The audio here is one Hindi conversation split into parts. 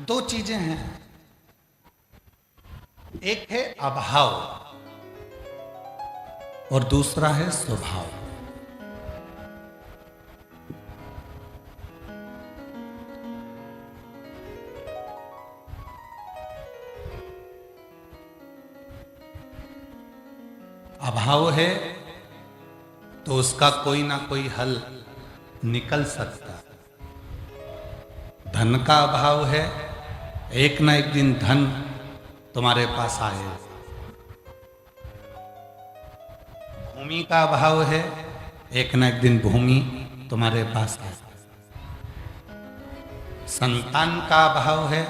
दो चीजें हैं, एक है अभाव और दूसरा है स्वभाव। अभाव है तो उसका कोई ना कोई हल निकल सकता है। धन का अभाव है, एक ना एक दिन धन तुम्हारे पास आए। भूमि का अभाव है, एक ना एक दिन भूमि तुम्हारे पास आए। संतान का अभाव है,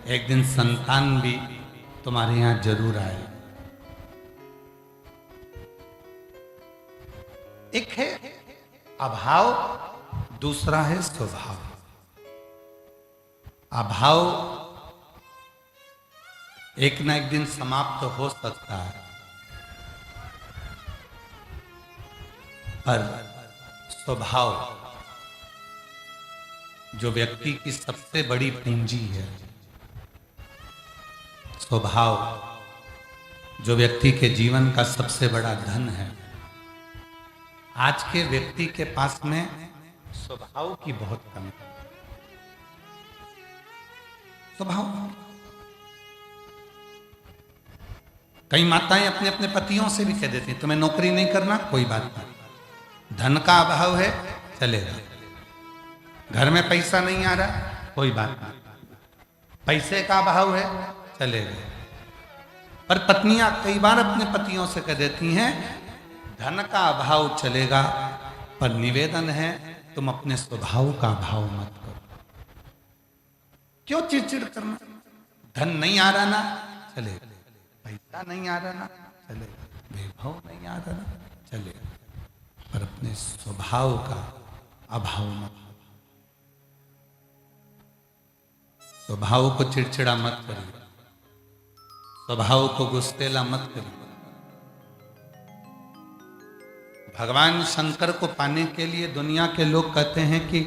एक दिन संतान भी तुम्हारे यहां जरूर आए। एक है अभाव, दूसरा है स्वभाव। अभाव एक ना एक दिन समाप्त हो सकता है, पर स्वभाव जो व्यक्ति की सबसे बड़ी पूंजी है, स्वभाव जो व्यक्ति के जीवन का सबसे बड़ा धन है, आज के व्यक्ति के पास में स्वभाव की बहुत कमी है। स्वभाव, कई माताएं अपने अपने पतियों से भी कह देती हैं तुम्हें नौकरी नहीं करना, कोई बात नहीं, धन का अभाव है चलेगा, घर में पैसा नहीं आ रहा, कोई बात नहीं, पैसे का अभाव है चलेगा। पर पत्नियां कई बार अपने पतियों से कह देती हैं धन का अभाव चलेगा, पर निवेदन है तुम अपने स्वभाव का अभाव मत करो। क्यों चिड़चिड़ करना? धन नहीं आ रहा ना चलेगा, पैसा नहीं आ रहा ना चलेगा, वैभव नहीं आ रहा ना चलेगा, पर अपने स्वभाव का अभाव मत। स्वभाव को चिड़चिड़ा मत करिए, स्वभाव को गुस्सेला मत करिए। भगवान शंकर को पाने के लिए दुनिया के लोग कहते हैं कि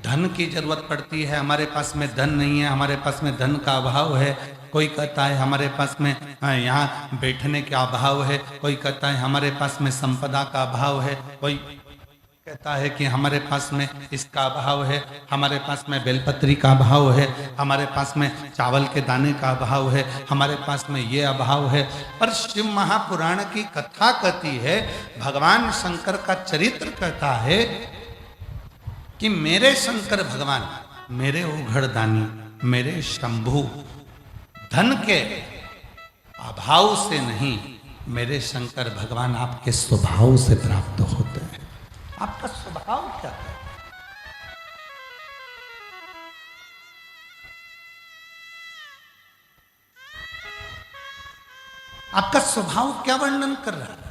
धन की जरूरत पड़ती है, हमारे पास में धन नहीं है, हमारे पास में धन का अभाव है। कोई कहता है हमारे पास में यहाँ बैठने का अभाव है, कोई कहता है हमारे पास में संपदा का अभाव है, कोई कहता है कि हमारे पास में इसका अभाव है, हमारे पास में बेलपत्री का अभाव है, हमारे पास में चावल के दाने का अभाव है, हमारे पास में ये अभाव है। पर शिव महापुराण की कथा कहती है, भगवान शंकर का चरित्र कहता है कि मेरे शंकर भगवान, मेरे उघड़दानी, मेरे शंभु धन के अभाव से नहीं, मेरे शंकर भगवान आपके स्वभाव से प्राप्त होते हैं। आपका स्वभाव क्या है? आपका स्वभाव क्या वर्णन कर रहा है?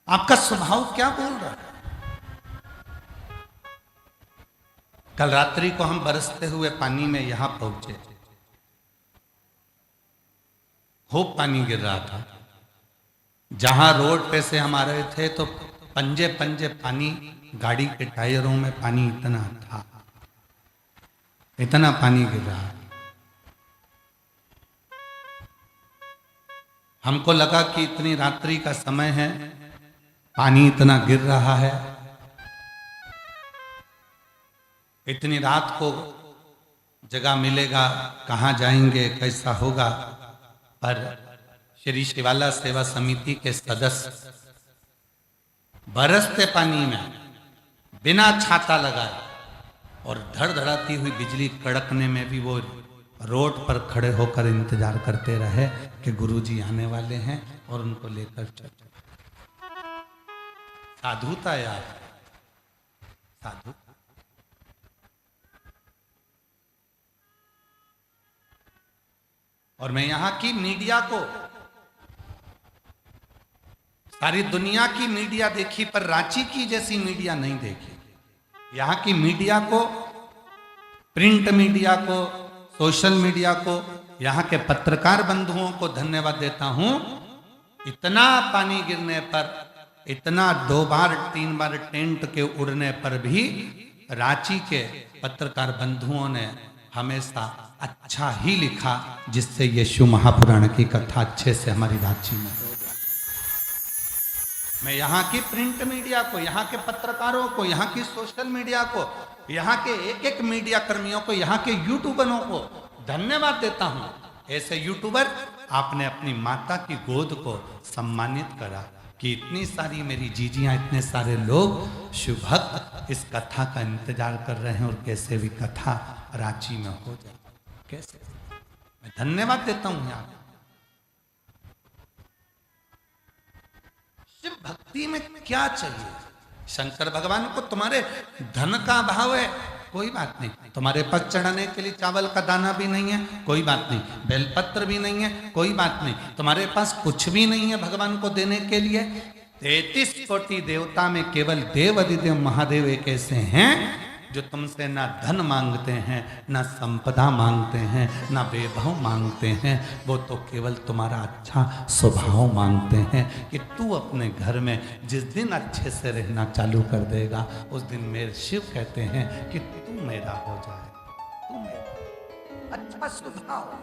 आपका स्वभाव क्या बोल रहा है? कल रात्रि को हम बरसते हुए पानी में यहां पहुंचे, खूब पानी गिर रहा था। जहां रोड पे से हम आ रहे थे तो पंजे पंजे पानी, गाड़ी के टायरों में पानी इतना था, इतना पानी गिर रहा। हमको लगा कि इतनी रात्रि का समय है, पानी इतना गिर रहा है, इतनी रात को जगह मिलेगा, कहाँ जाएंगे, कैसा होगा। पर श्री शिवाला सेवा समिति के सदस्य बरसते पानी में बिना छाता लगाए और धड़धड़ाती हुई बिजली कड़कने में भी वो रोड पर खड़े होकर इंतजार करते रहे कि गुरुजी आने वाले हैं और उनको लेकर चलो। साधुता यार, साधु। और मैं यहां की मीडिया को, सारी दुनिया की मीडिया देखी पर रांची की जैसी मीडिया नहीं देखी। यहां की मीडिया को, प्रिंट मीडिया को, सोशल मीडिया को, यहां के पत्रकार बंधुओं को धन्यवाद देता हूं। इतना पानी गिरने पर इतना 2 बार 3 बार टेंट के उड़ने पर भी रांची के पत्रकार बंधुओं ने हमेशा अच्छा ही लिखा, जिससे ये शिव महापुराण की कथा अच्छे से हमारी रांची में हो जाए। मैं यहाँ की प्रिंट मीडिया को, यहाँ के पत्रकारों को, यहाँ की सोशल मीडिया को, यहाँ के एक एक मीडिया कर्मियों को, यहाँ के यूट्यूबरों को धन्यवाद देता हूँ। ऐसे यूट्यूबर, आपने अपनी माता की गोद को सम्मानित करा कि इतनी सारी मेरी जीजियां, इतने सारे लोग शिव भक्त इस कथा का इंतजार कर रहे हैं और कैसे भी कथा रांची में हो जाए। कैसे मैं धन्यवाद देता हूं यहाँ। शिव भक्ति में क्या चाहिए? शंकर भगवान को तुम्हारे धन का अभाव है, कोई बात नहीं। तुम्हारे पास चढ़ाने के लिए चावल का दाना भी नहीं है, कोई बात नहीं। बेलपत्र भी नहीं है, कोई बात नहीं। तुम्हारे पास कुछ भी नहीं है भगवान को देने के लिए। 33 कोटि देवता में केवल देव अधिदेव महादेव एक ऐसे हैं जो तुमसे ना धन मांगते हैं, ना संपदा मांगते हैं, ना वैभव मांगते हैं। वो तो केवल तुम्हारा अच्छा स्वभाव मांगते हैं कि तू अपने घर में जिस दिन अच्छे से रहना चालू कर देगा, उस दिन मेरे शिव कहते हैं कि तू मेरा हो जाए, तू मेरा। अच्छा स्वभाव।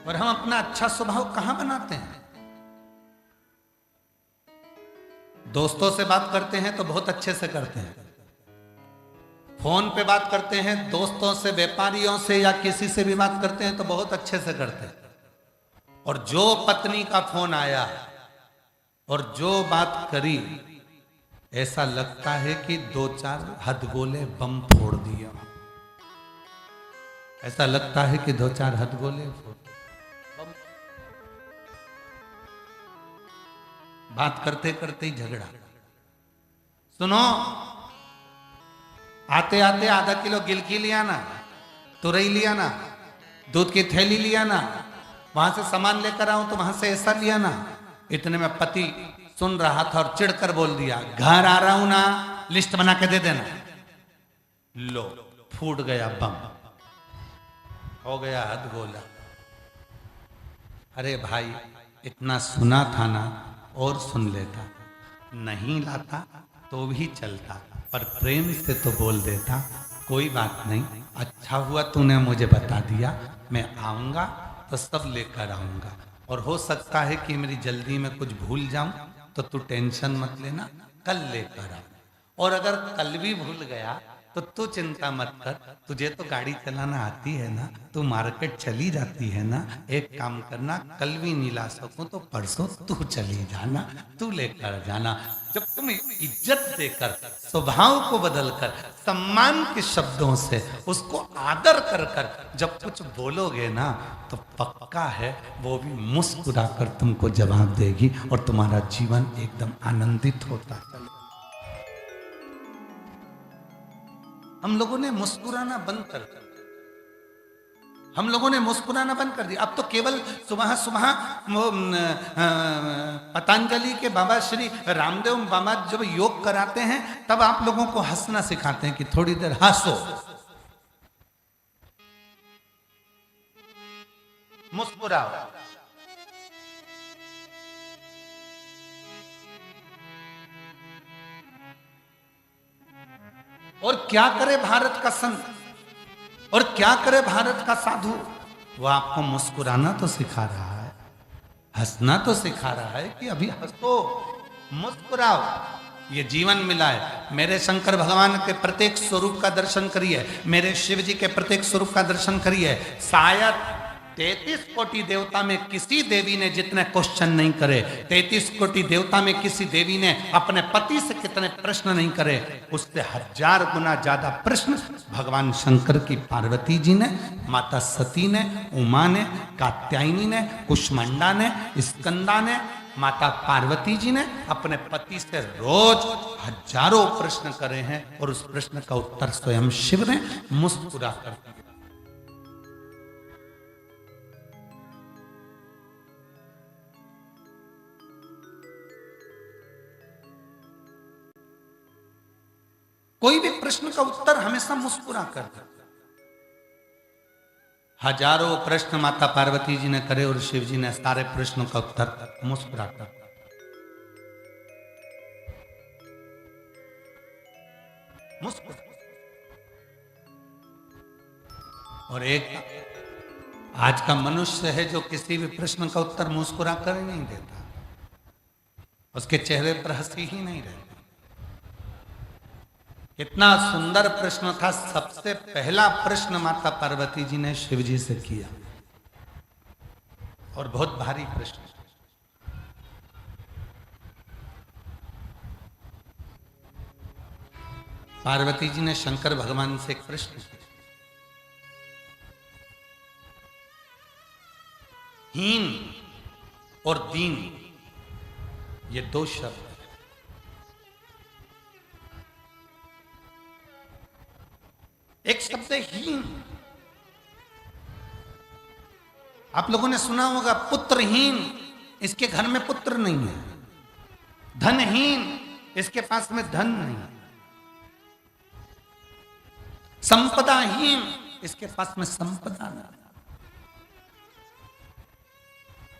और हम अपना अच्छा स्वभाव कहां बनाते हैं? दोस्तों से बात करते हैं तो बहुत अच्छे से करते हैं, फोन पे बात करते हैं, दोस्तों से, व्यापारियों से या किसी से भी बात करते हैं तो बहुत अच्छे से करते हैं। और जो पत्नी का फोन आया और जो बात करी, ऐसा लगता है कि 2-4 हथगोले बम फोड़ दिए। ऐसा लगता है कि 2-4 हथगोले फोड़। बात करते करते ही झगड़ा। सुनो, आते आते आधा किलो गिलकी लिया ना, तुरई लिया ना, दूध की थैली लिया ना, वहां से सामान लेकर आऊं तो वहां से ऐसा लिया ना। इतने में पति सुन रहा था और चिढ़कर बोल दिया, घर आ रहा हूं ना, लिस्ट बना के दे देना। लो, फूट गया बम, हो गया हथगोला। अरे भाई, इतना सुना था ना, और सुन लेता। नहीं लाता तो भी चलता, पर प्रेम से तो बोल देता, कोई बात नहीं, अच्छा हुआ तूने मुझे बता दिया, मैं आऊंगा तो सब लेकर आऊंगा। और हो सकता है कि मेरी जल्दी में कुछ भूल जाऊं तो तू टेंशन मत लेना, कल लेकर आ। और अगर कल भी भूल गया तो तू चिंता मत कर, तुझे तो गाड़ी चलाना आती है ना, तू मार्केट चली जाती है ना। एक काम करना, कल भी नहीं ला सकूं तो परसों तू चली जाना, तू लेकर जाना। जब तुम इज्जत देकर, स्वभाव को बदलकर, सम्मान के शब्दों से उसको आदर कर कर जब कुछ बोलोगे ना, तो पक्का है वो भी मुस्कुरा कर तुमको जवाब देगी और तुम्हारा जीवन एकदम आनंदित होता चलेगा। हम लोगों ने मुस्कुराना बंद कर दिया। हम लोगों ने मुस्कुराना बंद कर दिया। अब तो केवल सुबह सुबह वो पतंजलि के बाबा श्री रामदेव बाबा जब योग कराते हैं, तब आप लोगों को हंसना सिखाते हैं कि थोड़ी देर हंसो, मुस्कुराओ। और क्या करे भारत का संत, और क्या करे भारत का साधु? वो आपको मुस्कुराना तो सिखा रहा है, हंसना तो सिखा रहा है कि अभी हंसो, मुस्कुराओ। ये जीवन मिला है। मेरे शंकर भगवान के प्रत्येक स्वरूप का दर्शन करिए, मेरे शिव जी के प्रत्येक स्वरूप का दर्शन करिए। शायद 33 कोटि देवता में किसी देवी ने जितने क्वेश्चन नहीं करे, 33 कोटि देवता में किसी देवी ने अपने पति से कितने प्रश्न नहीं करे, उससे 1000 गुना ज्यादा प्रश्न भगवान शंकर की पार्वती जी ने, माता सती ने, उमा ने, कात्यायनी ने, कुष्मांडा ने, स्कंदा ने, माता पार्वती जी ने अपने पति से रोज हजारों प्रश्न करे हैं, और उस प्रश्न का उत्तर स्वयं शिव ने मुस्कुरा कर दिया। कोई भी प्रश्न का उत्तर हमेशा मुस्कुरा कर दे, हजारों प्रश्न माता पार्वती जी ने करे और शिव जी ने सारे प्रश्नों का उत्तर मुस्कुराकर मुस्कुरा। और एक आज का मनुष्य है जो किसी भी प्रश्न का उत्तर मुस्कुरा कर ही नहीं देता, उसके चेहरे पर हंसी ही नहीं रहती। इतना सुंदर प्रश्न था, सबसे पहला प्रश्न माता पार्वती जी ने शिव जी से किया और बहुत भारी प्रश्न। पार्वती जी ने शंकर भगवान से एक प्रश्न किया, हीन और दीन ये दो शब्द, एक शब्द हीन, आप लोगों ने सुना होगा पुत्रहीन, इसके घर में पुत्र नहीं है। धनहीन, इसके पास में धन नहीं है। संपदाहीन, इसके पास में संपदा नहीं।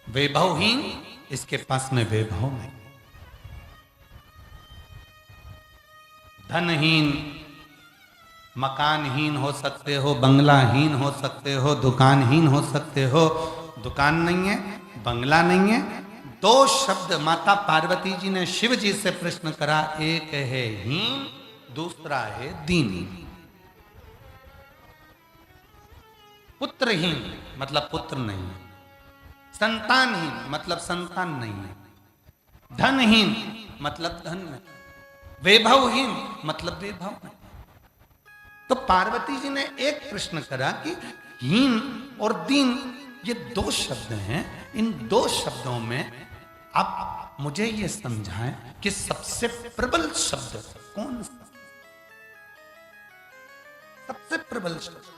वैभवहीन, इसके पास में वैभव नहीं। धनहीन, मकानहीन हो सकते हो, बंगलाहीन हो सकते हो, दुकानहीन हो सकते हो। दुकान नहीं है, बंगला नहीं है। दो शब्द माता पार्वती जी ने शिव जी से प्रश्न करा, एक है हीन, दूसरा है दीन। पुत्रहीन मतलब पुत्र नहीं है, संतानहीन मतलब संतान नहीं है, धनहीन मतलब धन नहीं, वैभवहीन मतलब वैभव नहीं। तो पार्वती जी ने एक प्रश्न करा कि हीन और दीन ये दो शब्द हैं, इन दो शब्दों में आप मुझे ये समझाएं कि सबसे प्रबल शब्द कौन सा, सबसे प्रबल शब्द।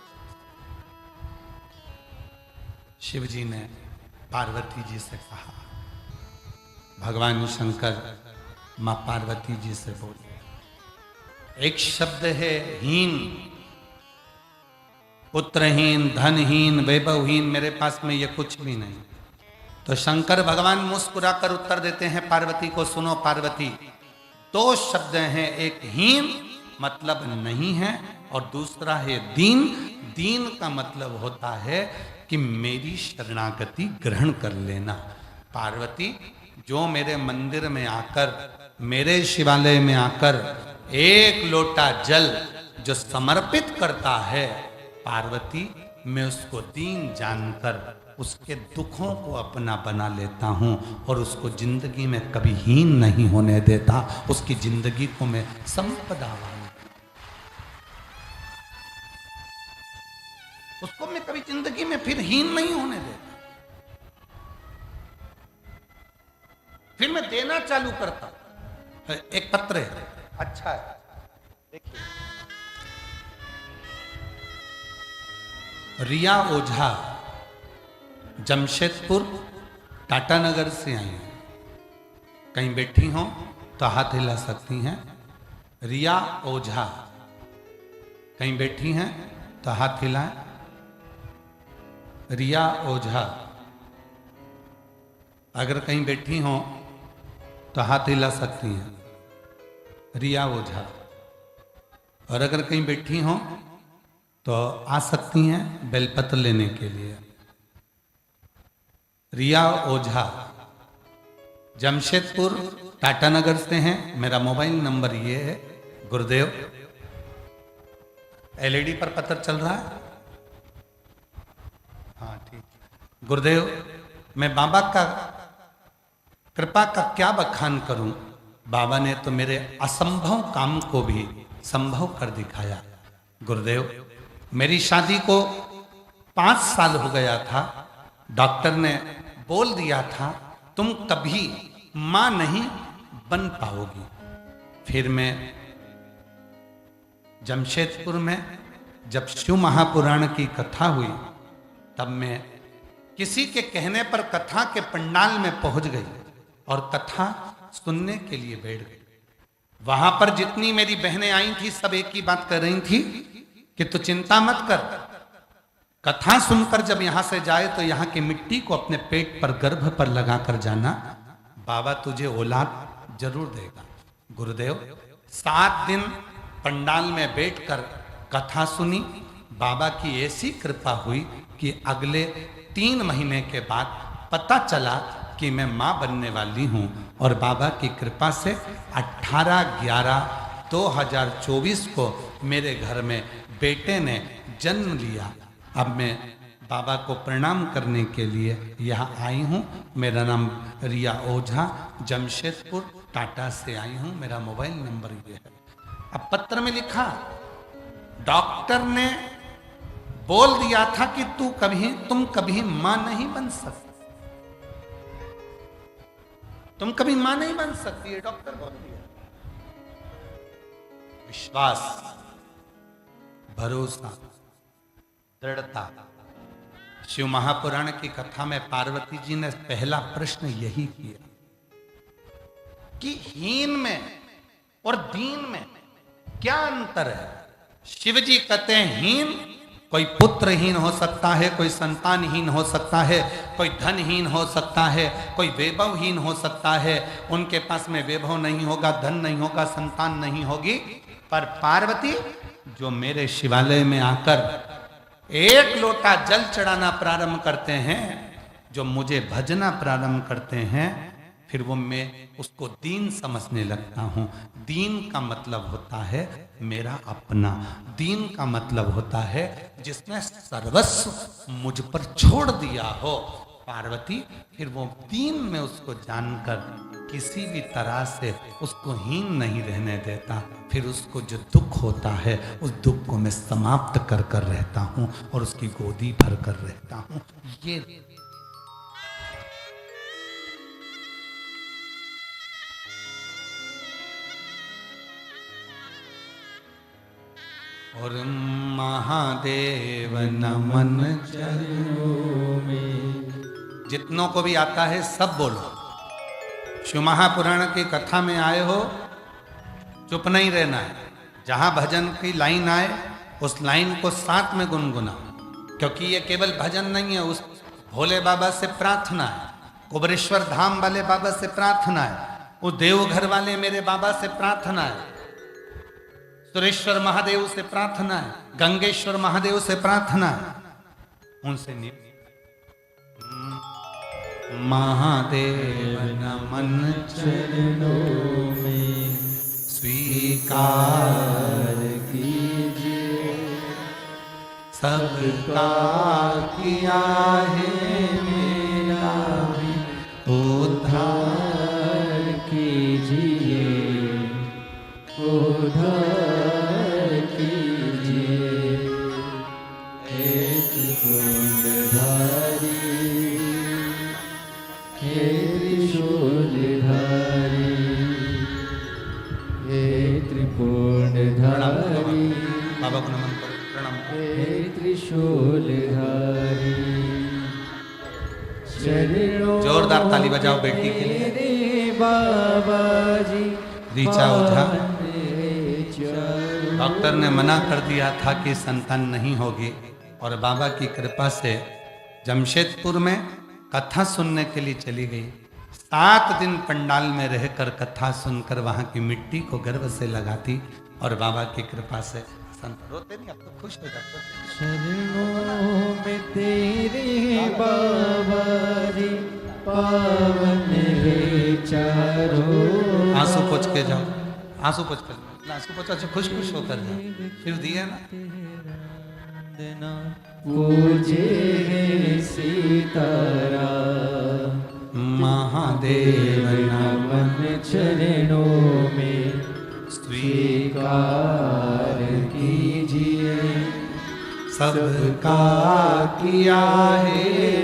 शिव जी ने पार्वती जी से कहा, भगवान शंकर मां पार्वती जी से बोले, एक शब्द है हीन, पुत्रहीन, धनहीन, वैभवहीन, मेरे पास में ये कुछ भी नहीं। तो शंकर भगवान मुस्कुराकर उत्तर देते हैं पार्वती को, सुनो पार्वती, दो शब्द हैं, एक हीन मतलब नहीं है और दूसरा है दीन। दीन का मतलब होता है कि मेरी शरणागति ग्रहण कर लेना। पार्वती, जो मेरे मंदिर में आकर, मेरे शिवालय में आकर एक लोटा जल जो समर्पित करता है, पार्वती मैं उसको दीन जानकर उसके दुखों को अपना बना लेता हूं और उसको जिंदगी में कभी हीन नहीं होने देता, उसकी जिंदगी को मैं संपदा वाला, उसको मैं कभी जिंदगी में फिर हीन नहीं होने देता, फिर मैं देना चालू करता। एक पत्र है, अच्छा है, देखिए, रिया ओझा जमशेदपुर टाटानगर से आई हैं, कहीं बैठी हो तो हाथ हिला सकती हैं। रिया ओझा कहीं बैठी हैं तो हाथ हिलाएं। रिया ओझा अगर कहीं बैठी हो तो हाथ हिला सकती हैं, रिया ओझा। और अगर कहीं बैठी हो तो आ सकती हैं बेलपत्र लेने के लिए। रिया ओझा जमशेदपुर टाटानगर से हैं। मेरा मोबाइल नंबर ये है, गुरुदेव, एलईडी पर पत्र चल रहा है, हाँ ठीक। गुरुदेव, मैं बाबा का कृपा का क्या बखान करूं, बाबा ने तो मेरे असंभव काम को भी संभव कर दिखाया। गुरुदेव, मेरी शादी को 5 साल हो गया था, डॉक्टर ने बोल दिया था तुम कभी मां नहीं बन पाओगी। फिर मैं जमशेदपुर में जब शिव महापुराण की कथा हुई, तब मैं किसी के कहने पर कथा के पंडाल में पहुंच गई और कथा सुनने के लिए बैठ गई। वहां पर जितनी मेरी बहनें आई थी, सब एक ही बात कर रही थी कि तू चिंता मत कर, कथा सुनकर जब यहां से जाए तो यहां की मिट्टी को अपने पेट पर, गर्भ पर लगाकर जाना, बाबा तुझे औलाद जरूर देगा। गुरुदेव 7 दिन पंडाल में बैठकर कथा सुनी। बाबा की ऐसी कृपा हुई कि अगले 3 महीने के बाद पता चला कि मैं मां बनने वाली हूं। और बाबा की कृपा से 18/11/2024 को मेरे घर में बेटे ने जन्म लिया। अब मैं बाबा को प्रणाम करने के लिए यहाँ आई हूँ। मेरा नाम रिया ओझा, जमशेदपुर टाटा से आई हूँ। मेरा मोबाइल नंबर ये है। अब पत्र में लिखा, डॉक्टर ने बोल दिया था कि तुम कभी मां नहीं बन सकती, तुम कभी मां नहीं बन सकती, ये डॉक्टर बोल दिया। विश्वास, भरोसा, दृढ़ता। शिव महापुराण की कथा में पार्वती जी ने पहला प्रश्न यही किया कि हीन में और दीन में क्या अंतर है। शिव जी कहते हैं हीन, कोई पुत्रहीन हो सकता है, कोई संतानहीन हो सकता है, कोई धनहीन हो सकता है, कोई वैभवहीन हो सकता है। उनके पास में वैभव नहीं होगा, धन नहीं होगा, संतान नहीं होगी। पर पार्वती जो मेरे शिवालय में आकर 1 लोटा जल चढ़ाना प्रारंभ करते हैं, जो मुझे भजना प्रारंभ करते हैं, फिर वो मैं उसको दीन समझने लगता हूं। दीन का मतलब होता है मेरा अपना। दीन का मतलब होता है जिसने सर्वस्व मुझ पर छोड़ दिया हो। पार्वती फिर वो दीन में उसको जानकर किसी भी तरह से उसको हीन नहीं रहने देता। फिर उसको जो दुख होता है उस दुख को मैं समाप्त कर कर रहता हूँ और उसकी गोदी भर कर रहता हूँ। ये और महादेव नमन चरणों में। जितनों को भी आता है सब बोलो। शिव महापुराण की कथा में आए हो, चुप नहीं रहना है। जहां भजन की लाइन आए उस लाइन को साथ में गुनगुनाओ, क्योंकि ये केवल भजन नहीं है, उस भोले बाबा से प्रार्थना है, कुबरेश्वर धाम वाले बाबा से प्रार्थना है, वो देवघर वाले मेरे बाबा से प्रार्थना है, सुरेश्वर महादेव से प्रार्थना है, गंगेश्वर महादेव से प्रार्थना है। उनसे नहीं। महादेव नमन चरणों में स्वीकार कीजिए, सबका किया है मेरा भी उद्धार कीजिए, उद्धार कीजिए। एक त्रिशूलधारी, हे त्रिशूलधारी, हे त्रिपुंडधारी। बाबा को नमन करो, प्रणाम। हे त्रिशूलधारी, जोरदार ताली बजाओ बेटी के लिए। बाबा जी रीचा ओझा, डॉक्टर ने मना कर दिया था कि संतान नहीं होगी, और बाबा की कृपा से जमशेदपुर में कथा सुनने के लिए चली गई। 7 दिन पंडाल में रहकर कथा सुनकर वहां की मिट्टी को गर्व से लगाती, और बाबा की कृपा से संत रोते नहीं, अब तो खुश हो जाते। शरणों में तेरे बाबा जी पावन है चारों। आंसू पोंछ के जाओ, आंसू पोंछ कर, आंसू पोंछा, खुश खुश होकर जाओ। फिर दिया ना, पूजे सीतारा, महादेव नमन चरणों में स्वीकार कीजिए, सबका किया है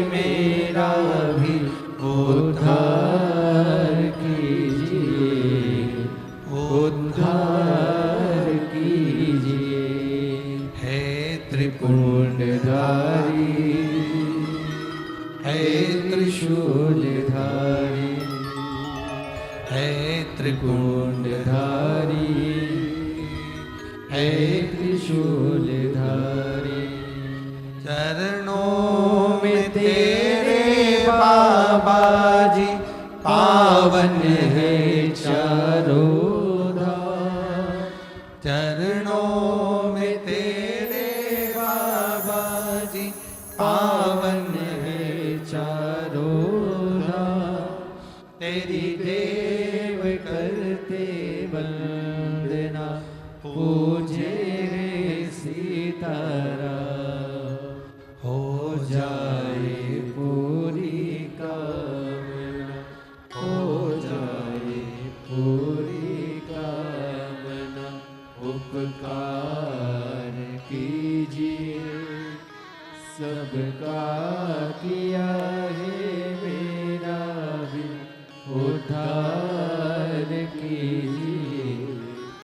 मेरा भी उद्धार कीजिए, उद्धार कीजिए। है त्रिपुंडधारी, है त्रिशूलधारी, है त्रिपुंडधारी, है त्रिशूलधारी। चरणों में तेरे बाबा जी पावन है चारों धाम। चरणों में तेरे बाबा जी पावन है चारों धाम। तेरी देव करते वंदना पूजे सीताराम। हो जाए पूरी कामना, हो जाए पूरी कामना। उपकार कीजिए सबका किया है मेरा भी उद्धार